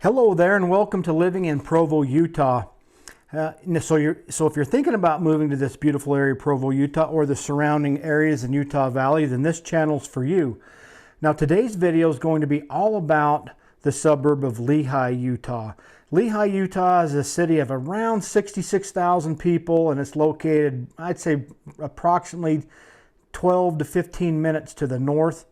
Hello there and welcome to living in Provo, Utah. So if you're thinking about moving to this beautiful area, Provo, Utah, or the surrounding areas in Utah Valley, then this channel's for you. Now today's video is going to be all about the suburb of Lehi, Utah. Lehi, Utah is a city of around 66,000 people, and it's located, I'd say, approximately 12 to 15 minutes to the north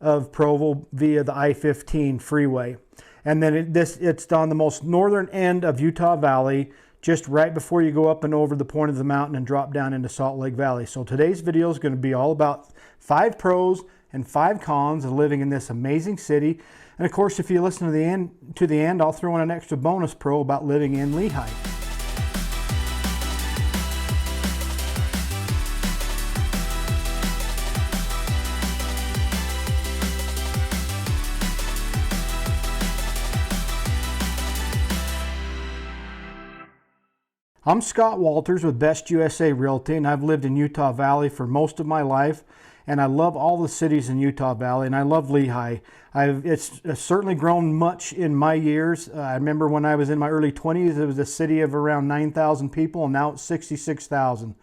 of Provo via the I-15 freeway. And then it's on the most northern end of Utah Valley, just right before you go up and over the point of the mountain and drop down into Salt Lake Valley. So today's video is going to be all about 5 pros and 5 cons of living in this amazing city. And of course, if you listen to the end, I'll throw in an extra bonus pro about living in Lehi. I'm Scott Walters with Best USA Realty, and I've lived in Utah Valley for most of my life, and I love all the cities in Utah Valley, and I love Lehi. It's certainly grown much in my years. I remember when I was in my early 20s, it was a city of around 9,000 people, and now it's 66,000.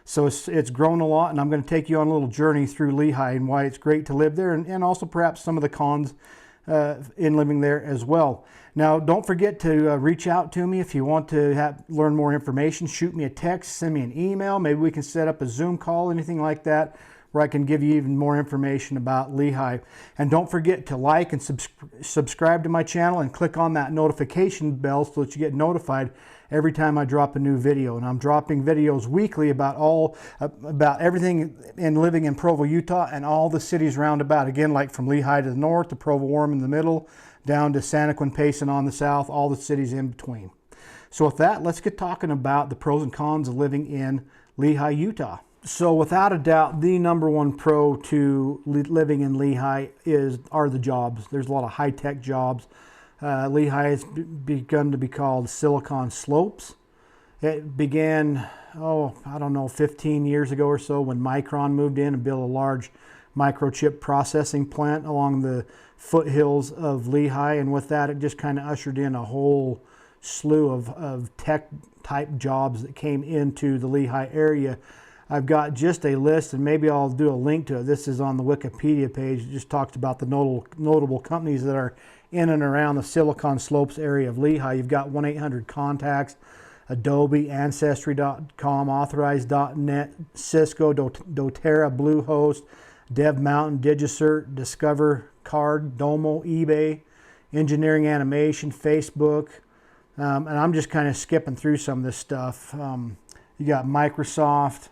So it's grown a lot, and I'm going to take you on a little journey through Lehi and why it's great to live there, and also perhaps some of the cons in living there as well. Now, don't forget to reach out to me if you want to learn more information. Shoot me a text, send me an email. Maybe we can set up a Zoom call, anything like that, where I can give you even more information about Lehi. And don't forget to like and subscribe to my channel and click on that notification bell so that you get notified every time I drop a new video. And I'm dropping videos weekly about everything in living in Provo, Utah, and all the cities round about. Again, like from Lehi to the north, to Provo Warm in the middle, down to Santaquin Payson on the south, all the cities in between. So with that, let's get talking about the pros and cons of living in Lehi, Utah. So without a doubt, the number one pro to living in Lehi are the jobs. There's a lot of high-tech jobs. Lehi has begun to be called Silicon Slopes. It began, I don't know, 15 years ago or so when Micron moved in and built a large microchip processing plant along the foothills of Lehi, and with that it just kind of ushered in a whole slew of tech type jobs that came into the Lehi area. I've got just a list, and maybe I'll do a link to it. This is on the Wikipedia page. It just talks about the notable companies that are in and around the Silicon Slopes area of Lehi. You've got 1-800-CONTACTS, Adobe, Ancestry.com, Authorize.net, Cisco, doTERRA, Bluehost, Dev Mountain, Digicert, Discover Card, Domo, eBay, Engineering Animation, Facebook, and I'm just kind of skipping through some of this stuff. You got Microsoft,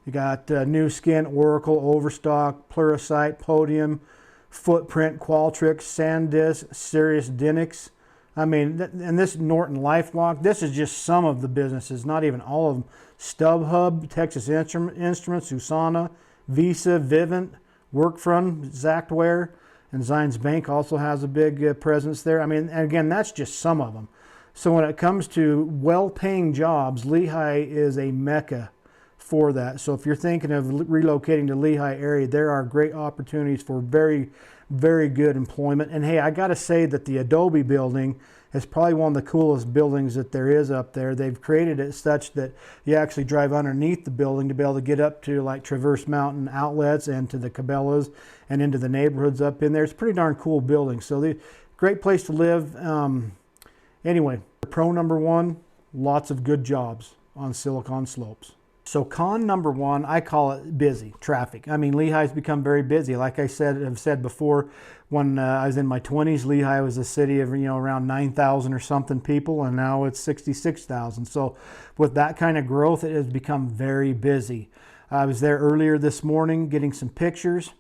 you got Nu Skin, Oracle, Overstock, Pluralsight, Podium, Footprint, Qualtrics, SanDisk, Sirius Dynix. I mean, and this Norton LifeLock, this is just some of the businesses, not even all of them. StubHub, Texas Instruments, Usana, Visa, Vivint, Workfront, Zactware, and Zions Bank also has a big presence there. I mean, and again, that's just some of them. So when it comes to well-paying jobs, Lehi is a mecca for that. So if you're thinking of relocating to Lehi area, there are great opportunities for very, very good employment. And hey, I got to say that the Adobe building is probably one of the coolest buildings that there is up there. They've created it such that you actually drive underneath the building to be able to get up to like Traverse Mountain outlets and to the Cabela's and into the neighborhoods up in there. It's a pretty darn cool building. So great place to live. Anyway, pro number 1, lots of good jobs on Silicon Slopes. So con number 1, I call it busy, traffic. I mean, Lehi's become very busy. Like I've said before, when I was in my 20s, Lehi was a city of, around 9,000 or something people, and now it's 66,000. So with that kind of growth, it has become very busy. I was there earlier this morning getting some pictures,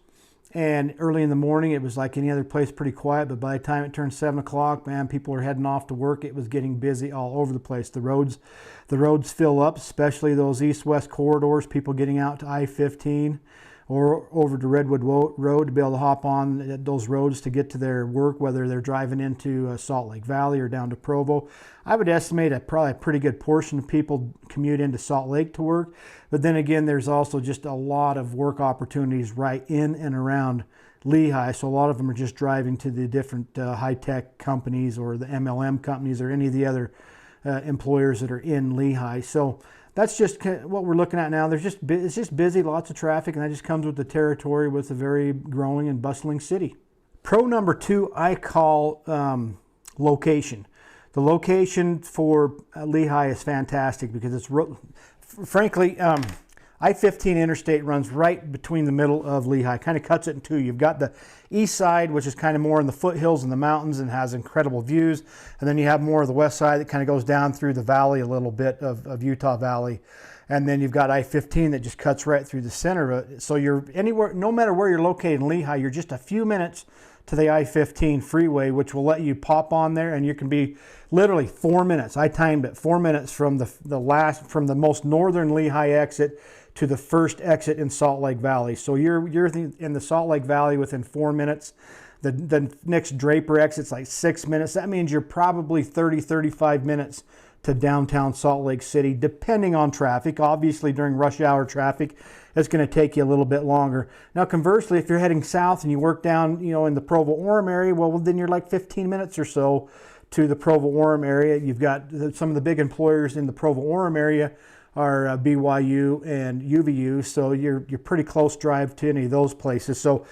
and early in the morning, it was like any other place, pretty quiet, but by the time it turned 7 o'clock, man, people were heading off to work. It was getting busy all over the place. The roads fill up, especially those east-west corridors, people getting out to I-15 or over to Redwood Road to be able to hop on those roads to get to their work, whether they're driving into Salt Lake Valley or down to Provo. I would estimate probably a pretty good portion of people commute into Salt Lake to work. But then again, there's also just a lot of work opportunities right in and around Lehi. So a lot of them are just driving to the different high-tech companies or the MLM companies or any of the other employers that are in Lehi. So that's just what we're looking at now. It's just busy, lots of traffic, and that just comes with the territory with a very growing and bustling city. Pro number 2 I call location. The location for Lehi is fantastic because it's, frankly, I-15 interstate runs right between the middle of Lehi, kind of cuts it in two. You've got the east side, which is kind of more in the foothills and the mountains and has incredible views. And then you have more of the west side that kind of goes down through the valley a little bit of Utah Valley. And then you've got I-15 that just cuts right through the center of it. So you're anywhere, no matter where you're located in Lehi, you're just a few minutes to the I-15 freeway, which will let you pop on there, and you can be literally 4 minutes. I timed it 4 minutes from the most northern Lehi exit to the first exit in Salt Lake Valley. So you're in the Salt Lake Valley within 4 minutes. The next Draper exit's like 6 minutes. That means you're probably 35 minutes to downtown Salt Lake City, depending on traffic. Obviously, during rush hour traffic, it's going to take you a little bit longer. Now, conversely, if you're heading south and you work down, in the Provo-Orem area, well, then you're like 15 minutes or so to the Provo-Orem area. You've got some of the big employers in the Provo-Orem area are BYU and UVU, so you're pretty close drive to any of those places. So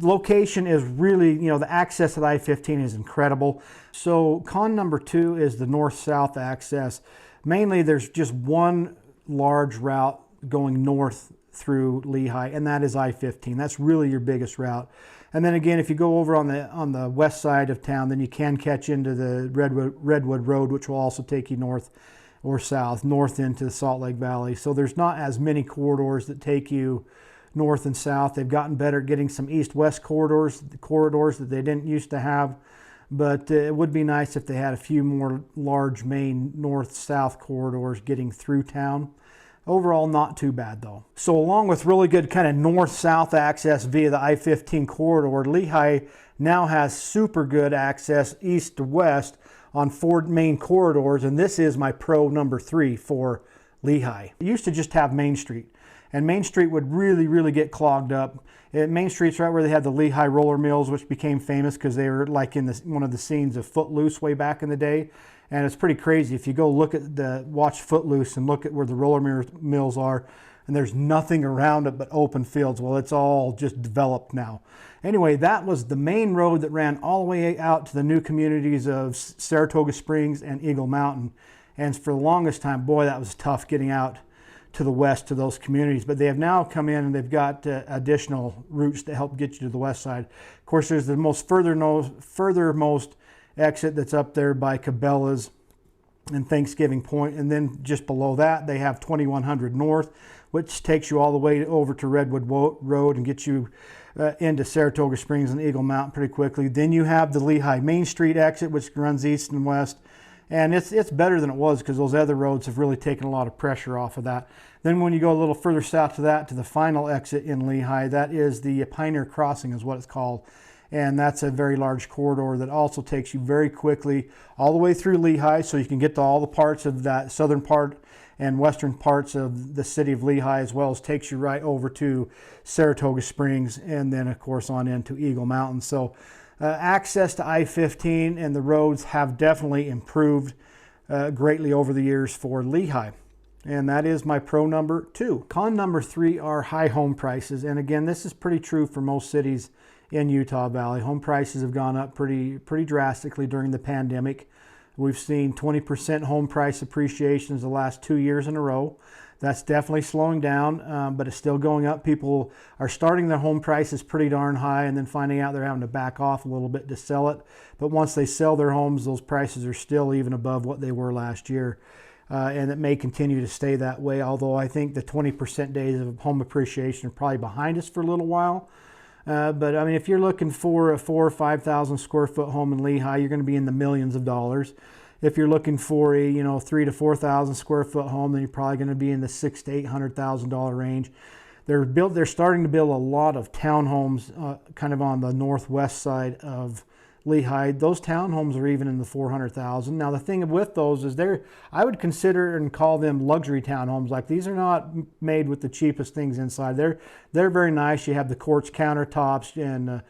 location is really, the access to the I-15 is incredible. So con number 2 is the north-south access. Mainly there's just one large route going north through Lehi, and that is I-15. That's really your biggest route. And then again, if you go over on the west side of town, then you can catch into the Redwood Road, which will also take you north or south, north into the Salt Lake Valley. So there's not as many corridors that take you north and south. They've gotten better at getting some east-west corridors that they didn't used to have. But it would be nice if they had a few more large main north-south corridors getting through town. Overall, not too bad though. So along with really good kind of north-south access via the I-15 corridor, Lehi now has super good access east to west on 4 main corridors, and this is my pro number 3 for Lehi. It used to just have Main Street, and Main Street would really get clogged up. Main Street's right where they had the Lehi roller mills, which became famous because they were like in one of the scenes of Footloose way back in the day. And it's pretty crazy. If you go watch Footloose and look at where the roller mills are, and there's nothing around it but open fields. Well, it's all just developed now. Anyway, that was the main road that ran all the way out to the new communities of Saratoga Springs and Eagle Mountain. And for the longest time, boy, that was tough getting out to the west to those communities. But they have now come in and they've got additional routes that help get you to the west side. Of course, there's the furthermost exit that's up there by Cabela's and Thanksgiving Point, and then just below that they have 2100 North, which takes you all the way over to Redwood Road and gets you into Saratoga Springs and Eagle Mountain pretty quickly. Then you have the Lehi Main Street exit, which runs east and west, and it's better than it was because those other roads have really taken a lot of pressure off of that. Then when you go a little further south to that, to the final exit in Lehi, that is the Pioneer Crossing is what it's called. And that's a very large corridor that also takes you very quickly all the way through Lehi, so you can get to all the parts of that southern part and western parts of the city of Lehi, as well as takes you right over to Saratoga Springs and then of course on into Eagle Mountain. So access to I-15 and the roads have definitely improved greatly over the years for Lehi. And that is my pro number 2. Con number 3 are high home prices. And again, this is pretty true for most cities in Utah Valley. Home prices have gone up pretty drastically during the pandemic. We've seen 20% home price appreciations the last 2 years in a row. That's definitely slowing down, but it's still going up. People are starting their home prices pretty darn high and then finding out they're having to back off a little bit to sell it. But once they sell their homes, those prices are still even above what they were last year. And it may continue to stay that way, although I think the 20% days of home appreciation are probably behind us for a little while. But I mean, if you're looking for a 4,000 or 5,000 square foot home in Lehi, you're going to be in the millions of dollars. If you're looking for a 3,000 to 4,000 square foot home, then you're probably going to be in the $600,000 to $800,000 range. They're starting to build a lot of townhomes kind of on the northwest side of Lehi. Those townhomes are even in the 400,000. Now the thing with those is I would consider and call them luxury townhomes. Like, these are not made with the cheapest things inside. They're very nice. You have the quartz countertops and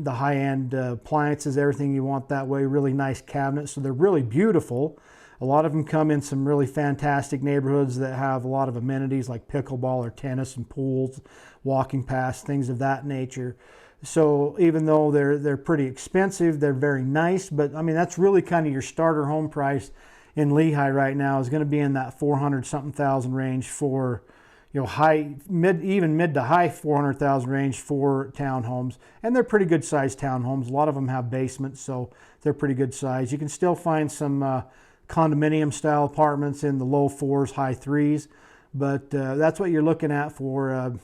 the high-end appliances, everything you want that way. Really nice cabinets, so they're really beautiful. A lot of them come in some really fantastic neighborhoods that have a lot of amenities like pickleball or tennis and pools, walking paths, things of that nature. So even though they're pretty expensive, they're very nice. But I mean, that's really kind of your starter home price in Lehi right now, is going to be in that 400-something thousand range for, you know, mid to high 400,000 range for townhomes. And they're pretty good sized townhomes. A lot of them have basements, so they're pretty good size. You can still find some condominium style apartments in the low 4s, high 3s, but that's what you're looking at for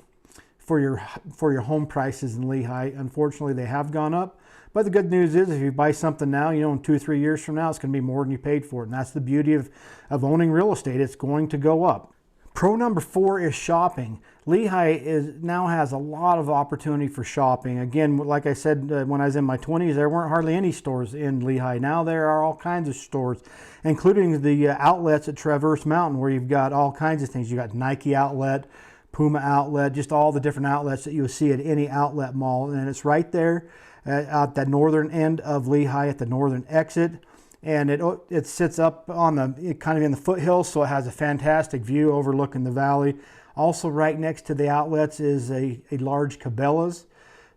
your home prices in Lehi. Unfortunately, they have gone up, but the good news is if you buy something now, you know, in 2-3 years from now, it's going to be more than you paid for it. And that's the beauty of owning real estate. It's going to go up. Pro number 4 is shopping. Lehi now has a lot of opportunity for shopping. Again, like I said, when I was in my 20s, there weren't hardly any stores in Lehi. Now there are all kinds of stores, including the outlets at Traverse Mountain, where you've got all kinds of things. You've got Nike outlet, Puma outlet, just all the different outlets that you'll see at any outlet mall. And it's right there at the northern end of Lehi, at the northern exit. And it sits up on kind of in the foothills, so it has a fantastic view overlooking the valley. Also right next to the outlets is a large Cabela's,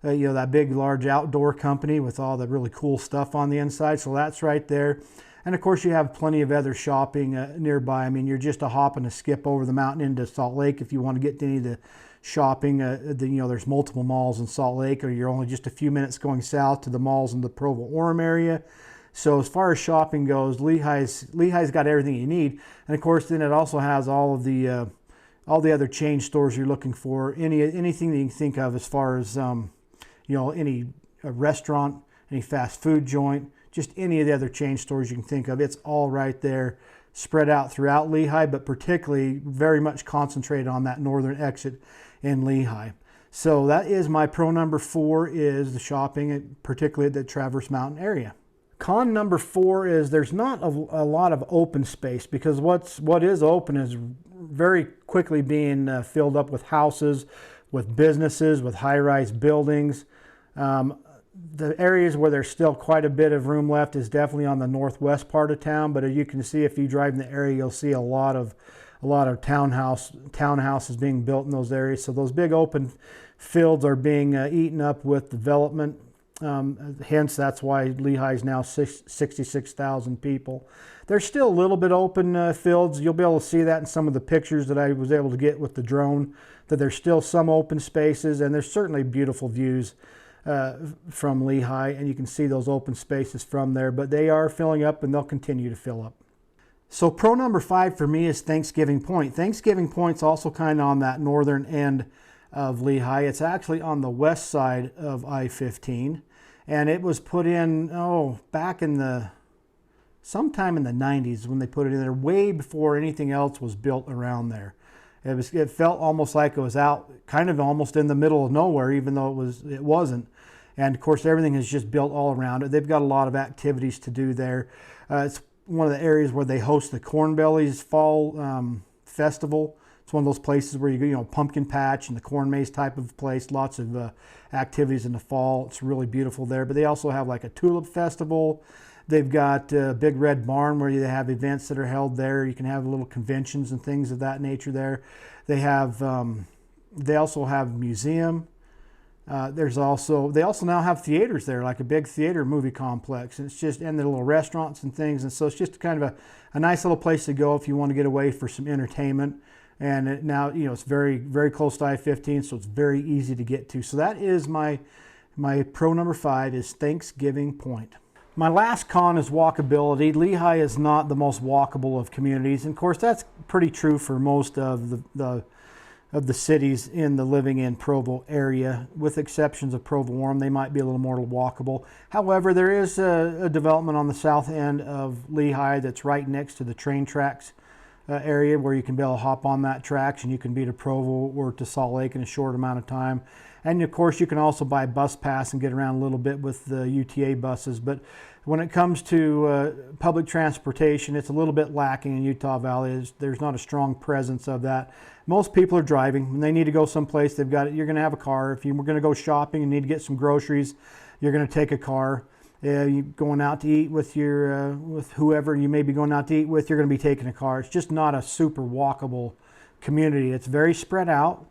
you know, that big large outdoor company with all the really cool stuff on the inside. So that's right there. And of course you have plenty of other shopping nearby. I mean, you're just a hop and a skip over the mountain into Salt Lake if you want to get to any of the shopping. You know, there's multiple malls in Salt Lake, or you're only just a few minutes going south to the malls in the Provo Orem area. So as far as shopping goes, Lehi's got everything you need. And of course, then it also has all the other chain stores you're looking for. Anything that you can think of as far as you know, any restaurant, any fast food joint, just any of the other chain stores you can think of. It's all right there, spread out throughout Lehi, but particularly very much concentrated on that northern exit in Lehi. So that is my pro number 4, is the shopping, particularly at the Traverse Mountain area. Con number 4 is there's not a lot of open space, because what is open is very quickly being filled up with houses, with businesses, with high-rise buildings. The areas where there's still quite a bit of room left is definitely on the northwest part of town. But as you can see, if you drive in the area, you'll see a lot of townhouses being built in those areas. So those big open fields are being eaten up with development. Hence, that's why Lehi is now 66,000 people. There's still a little bit open fields. You'll be able to see that in some of the pictures that I was able to get with the drone, that there's still some open spaces, and there's certainly beautiful views from Lehi, and you can see those open spaces from there, but they are filling up and they'll continue to fill up. So pro number 5 for me is Thanksgiving Point. Thanksgiving Point's also kind of on that northern end of Lehi. It's actually on the west side of I-15. And it was put in, back in sometime in the 90s when they put it in there, way before anything else was built around there. It felt almost like it was out, kind of almost in the middle of nowhere, even though it wasn't. And of course, everything is just built all around it. They've got a lot of activities to do there. It's one of the areas where they host the Corn Bellies Fall Festival. It's one of those places where you know, pumpkin patch and the corn maze type of place. Lots of activities in the fall. It's really beautiful there. But they also have like a tulip festival. They've got a big red barn where they have events that are held there. You can have little conventions and things of that nature there. They also have museum. They also now have theaters there, like a big theater movie complex. And it's just, and the little restaurants and things. And so it's just kind of a nice little place to go if you want to get away for some entertainment. And now, you know, it's very, very close to I-15, so it's very easy to get to. So that is my pro number 5 is Thanksgiving Point. My last con is walkability. Lehi is not the most walkable of communities. And of course, that's pretty true for most of the cities in the living in Provo area, with exceptions of Provo Orem. They might be a little more walkable. However, there is a development on the south end of Lehi that's right next to the train tracks area, where you can be able to hop on that tracks and you can be to Provo or to Salt Lake in a short amount of time. And of course, you can also buy a bus pass and get around a little bit with the UTA buses. But when it comes to public transportation, it's a little bit lacking in Utah Valley. There's not a strong presence of that. Most people are driving. When they need to go someplace, you're going to have a car. If you were going to go shopping and need to get some groceries, you're going to take a car. You going out to eat with with whoever you may be going out to eat with, you're going to be taking a car. It's just not a super walkable community. It's very spread out,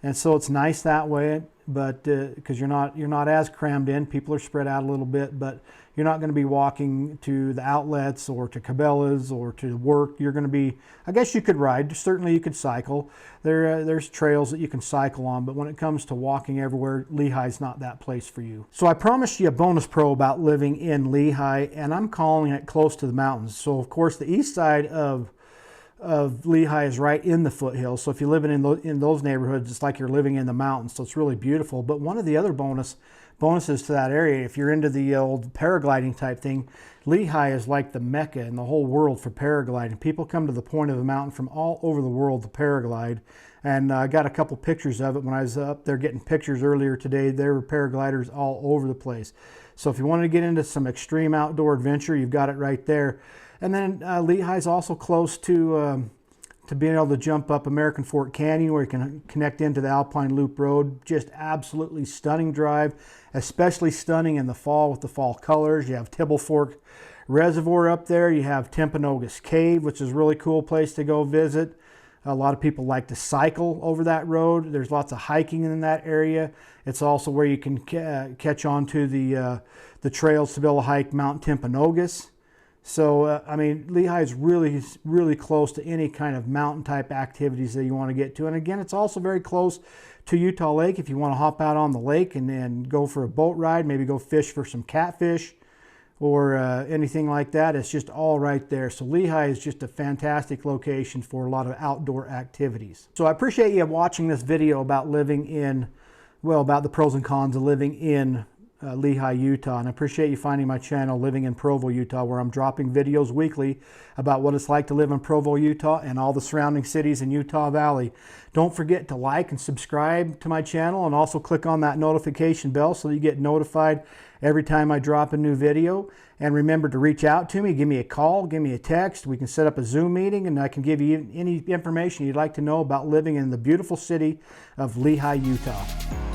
and so it's nice that way. But because you're not as crammed in, people are spread out a little bit. But you're not going to be walking to the outlets or to Cabela's or to work. You're going to be, I guess you could ride. Certainly you could cycle. There's trails that you can cycle on. But when it comes to walking everywhere, Lehi's not that place for you. So I promised you a bonus pro about living in Lehi, and I'm calling it close to the mountains. So of course the east side of Lehi is right in the foothills. So if you're living in those neighborhoods, it's like you're living in the mountains. So it's really beautiful. But one of the other bonuses to that area, if you're into the old paragliding type thing, Lehi is like the mecca in the whole world for paragliding. People come to the point of the mountain from all over the world to paraglide. And I got a couple pictures of it when I was up there getting pictures earlier today. There were paragliders all over the place. So if you wanted to get into some extreme outdoor adventure, you've got it right there. And then Lehi is also close to being able to jump up American Fork Canyon, where you can connect into the Alpine Loop Road. Just absolutely stunning drive, especially stunning in the fall with the fall colors. You have Tibble Fork Reservoir up there. You have Timpanogos Cave, which is a really cool place to go visit. A lot of people like to cycle over that road. There's lots of hiking in that area. It's also where you can catch on to the trails to be able to hike Mount Timpanogos. So, I mean, Lehi is really, really close to any kind of mountain type activities that you want to get to. And again, it's also very close to Utah Lake if you want to hop out on the lake and then go for a boat ride, maybe go fish for some catfish or anything like that. It's just all right there. So Lehi is just a fantastic location for a lot of outdoor activities. So I appreciate you watching this video about living in, well, about the pros and cons of living in Lehi, Utah, and I appreciate you finding my channel Living in Provo, Utah, where I'm dropping videos weekly about what it's like to live in Provo, Utah and all the surrounding cities in Utah Valley. Don't forget to like and subscribe to my channel, and also click on that notification bell so that you get notified every time I drop a new video. And remember to reach out to me, give me a call, give me a text. We can set up a Zoom meeting and I can give you any information you'd like to know about living in the beautiful city of Lehi, Utah.